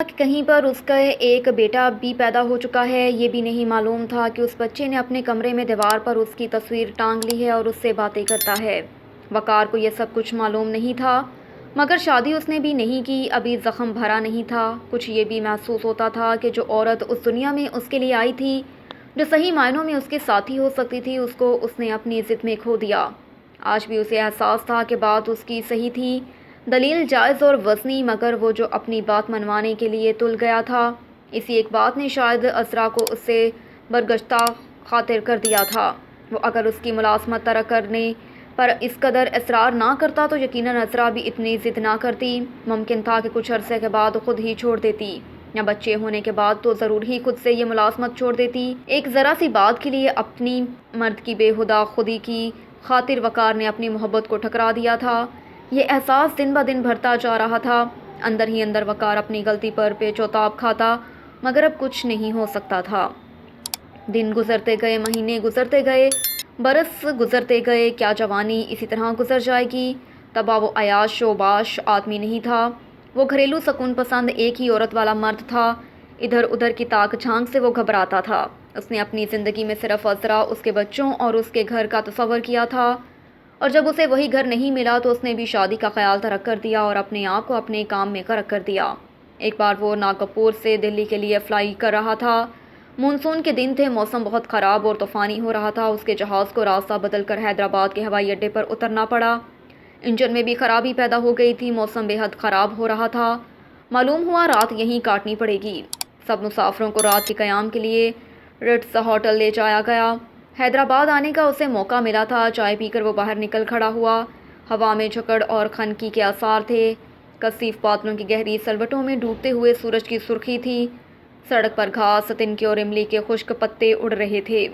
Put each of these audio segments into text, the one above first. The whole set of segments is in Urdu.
کہ کہیں پر اس کا ایک بیٹا بھی پیدا ہو چکا ہے۔ یہ بھی نہیں معلوم تھا کہ اس بچے نے اپنے کمرے میں دیوار پر اس کی تصویر ٹانگ لی ہے اور اس سے باتیں کرتا ہے۔ وقار کو یہ سب کچھ معلوم نہیں تھا، مگر شادی اس نے بھی نہیں کی، ابھی زخم بھرا نہیں تھا۔ کچھ یہ بھی محسوس ہوتا تھا کہ جو عورت اس دنیا میں اس کے لیے آئی تھی، جو صحیح معنوں میں اس کے ساتھی ہو سکتی تھی، اس کو اس نے اپنی ضد میں کھو دیا۔ آج بھی اسے احساس تھا کہ بات اس کی صحیح تھی، دلیل جائز اور وزنی، مگر وہ جو اپنی بات منوانے کے لیے تل گیا تھا، اسی ایک بات نے شاید اسرا کو اس سے برگشتہ خاطر کر دیا تھا۔ وہ اگر اس کی ملازمت ترک کرنے پر اس قدر اصرار نہ کرتا تو یقیناً اسرا بھی اتنی ضد نہ کرتی۔ ممکن تھا کہ کچھ عرصے کے بعد خود ہی چھوڑ دیتی، یا بچے ہونے کے بعد تو ضرور ہی خود سے یہ ملازمت چھوڑ دیتی۔ ایک ذرا سی بات کے لیے اپنی مرد کی بے ہدہ خودی کی خاطر وقار نے اپنی محبت کو ٹھکرا دیا تھا۔ یہ احساس دن بدن بڑھتا جا رہا تھا۔ اندر ہی اندر وقار اپنی غلطی پر پیچ و تاب کھاتا، مگر اب کچھ نہیں ہو سکتا تھا۔ دن گزرتے گئے، مہینے گزرتے گئے، برس گزرتے گئے، کیا جوانی اسی طرح گزر جائے گی؟ تباہ و عیاش و باش آدمی نہیں تھا، وہ گھریلو سکون پسند ایک ہی عورت والا مرد تھا۔ ادھر ادھر کی تاک جھانک سے وہ گھبراتا تھا۔ اس نے اپنی زندگی میں صرف اسرا، اس کے بچوں اور اس کے گھر کا تصور کیا تھا، اور جب اسے وہی گھر نہیں ملا تو اس نے بھی شادی کا خیال ترک کر دیا اور اپنے آپ کو اپنے کام میں غرق کر دیا۔ ایک بار وہ ناگپور سے دلی کے لیے فلائی کر رہا تھا۔ مونسون کے دن تھے، موسم بہت خراب اور طوفانی ہو رہا تھا۔ اس کے جہاز کو راستہ بدل کر حیدرآباد کے ہوائی اڈے پر اترنا پڑا۔ انجن میں بھی خرابی پیدا ہو گئی تھی، موسم بے حد خراب ہو رہا تھا۔ معلوم ہوا رات یہیں کاٹنی پڑے گی۔ سب مسافروں کو رات کے قیام کے لیے رٹز ہوٹل لے جایا گیا۔ حیدرآباد آنے کا اسے موقع ملا تھا۔ چائے پی کر وہ باہر نکل کھڑا ہوا۔ ہوا میں جھکڑ اور خنکی کے آثار تھے۔ کثیف بادلوں کی گہری سلوٹوں میں ڈوبتے ہوئے سورج کی سرخی تھی۔ سڑک پر گھاس، تنکے اور املی کے خشک پتے اڑ رہے تھے۔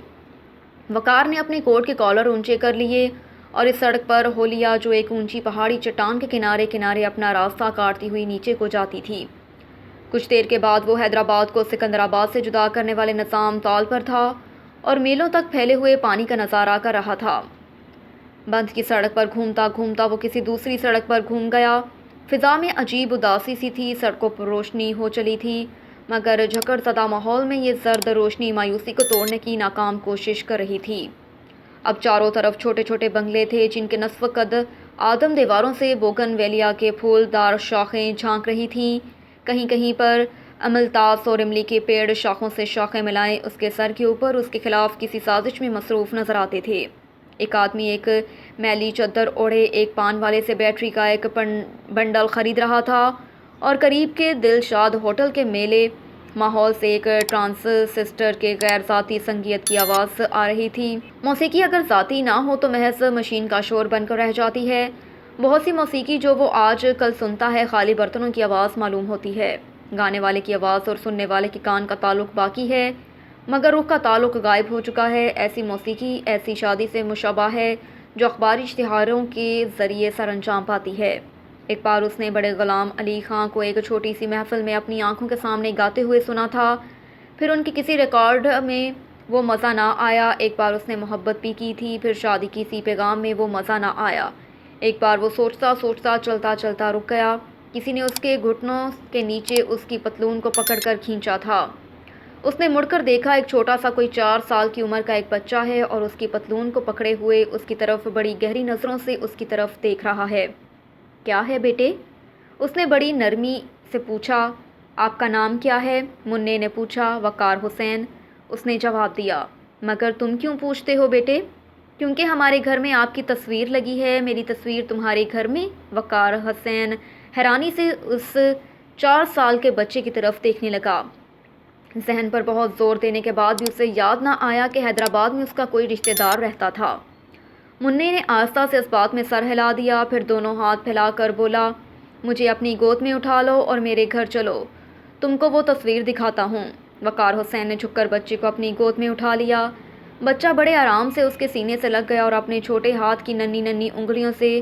وقار نے اپنے کوٹ کے کالر اونچے کر لیے اور اس سڑک پر ہو لیا جو ایک اونچی پہاڑی چٹان کے کنارے کنارے اپنا راستہ کاٹتی ہوئی نیچے کو جاتی تھی۔ کچھ دیر کے بعد وہ حیدرآباد کو سکندرآباد سے جدا کرنے والے نظام تال پر تھا اور میلوں تک پھیلے ہوئے پانی کا نظارہ کر رہا تھا۔ بند کی سڑک پر گھومتا گھومتا وہ کسی دوسری سڑک پر گھوم گیا۔ فضا میں عجیب اداسی سی تھی، سڑکوں پر روشنی ہو چلی تھی، مگر جھکڑ زدہ ماحول میں یہ زرد روشنی مایوسی کو توڑنے کی ناکام کوشش کر رہی تھی۔ اب چاروں طرف چھوٹے چھوٹے بنگلے تھے جن کے نصف قد آدم دیواروں سے بوگن ویلیا کے پھول دار شاخیں جھانک رہی تھیں۔ کہیں کہیں پر املتاس اور املی کے پیڑ شاخوں سے شاخیں ملائے اس کے سر کے اوپر اس کے خلاف کسی سازش میں مصروف نظر آتے تھے۔ ایک آدمی ایک میلی چادر اوڑھے ایک پان والے سے بیٹری کا ایک بنڈل خرید رہا تھا، اور قریب کے دلشاد ہوٹل کے میلے ماحول سے ایک ٹرانسسٹر کے غیر ذاتی سنگیت کی آواز آ رہی تھی۔ موسیقی اگر ذاتی نہ ہو تو محض مشین کا شور بن کر رہ جاتی ہے۔ بہت سی موسیقی جو وہ آج کل سنتا ہے خالی برتنوں کی آواز معلوم ہوتی ہے۔ گانے والے کی آواز اور سننے والے کے کان کا تعلق باقی ہے، مگر روح کا تعلق غائب ہو چکا ہے۔ ایسی موسیقی ایسی شادی سے مشابہ ہے جو اخباری اشتہاروں کے ذریعے سر انجام پاتی ہے۔ ایک بار اس نے بڑے غلام علی خاں کو ایک چھوٹی سی محفل میں اپنی آنکھوں کے سامنے گاتے ہوئے سنا تھا، پھر ان کی کسی ریکارڈ میں وہ مزہ نہ آیا۔ ایک بار اس نے محبت بھی کی تھی، پھر شادی کی سی پیغام میں وہ مزہ نہ آیا۔ ایک بار وہ سوچتا سوچتا چلتا چلتا رک گیا۔ کسی نے اس کے گھٹنوں کے نیچے اس کی پتلون کو پکڑ کر کھینچا تھا۔ اس نے مڑ کر دیکھا، ایک چھوٹا سا کوئی 4 سال کی عمر کا ایک بچہ ہے اور اس کی پتلون کو پکڑے ہوئے اس کی طرف بڑی گہری نظروں سے اس کی طرف دیکھ رہا ہے۔ کیا ہے بیٹے؟ اس نے بڑی نرمی سے پوچھا۔ آپ کا نام کیا ہے؟ منّے نے پوچھا۔ وقار حسین، اس نے جواب دیا۔ مگر تم کیوں پوچھتے ہو بیٹے؟ کیونکہ ہمارے گھر میں آپ کی تصویر لگی ہے۔ میری تصویر تمہارے گھر میں؟ وقار حسین حیرانی سے اس 4 سال کے بچے کی طرف دیکھنے لگا۔ ذہن پر بہت زور دینے کے بعد بھی اسے یاد نہ آیا کہ حیدرآباد میں اس کا کوئی رشتہ دار رہتا تھا۔ منّے نے آہستہ سے اس بات میں سر ہلا دیا، پھر دونوں ہاتھ پھیلا کر بولا، مجھے اپنی گود میں اٹھا لو اور میرے گھر چلو، تم کو وہ تصویر دکھاتا ہوں۔ وقار حسین نے جھک کر بچے کو اپنی گود میں اٹھا لیا۔ بچہ بڑے آرام سے اس کے سینے سے لگ گیا اور اپنے چھوٹے ہاتھ کی ننھی ننھی انگلیوں سے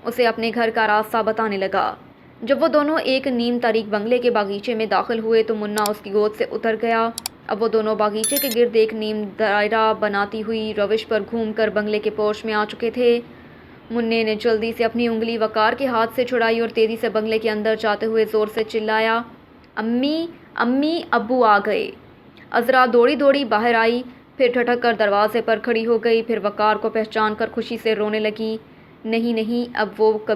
اسے اپنے گھر کا راستہ بتانے لگا۔ جب وہ دونوں ایک نیم تاریک بنگلے کے باغیچے میں داخل ہوئے تو منا اس کی گود سے اتر گیا۔ اب وہ دونوں باغیچے کے گرد ایک نیم دائرہ بناتی ہوئی روش پر گھوم کر بنگلے کے پورچ میں آ چکے تھے۔ منّے نے جلدی سے اپنی انگلی وقار کے ہاتھ سے چھڑائی اور تیزی سے بنگلے کے اندر جاتے ہوئے زور سے چلایا، امی امی ابو آ گئے۔ عذرا دوڑی دوڑی باہر آئی، پھر ٹھٹک کر دروازے پر کھڑی ہو گئی، پھر وقار کو پہچان کر خوشی سے رونے لگی۔ نہیں نہیں، اب وہ کبھی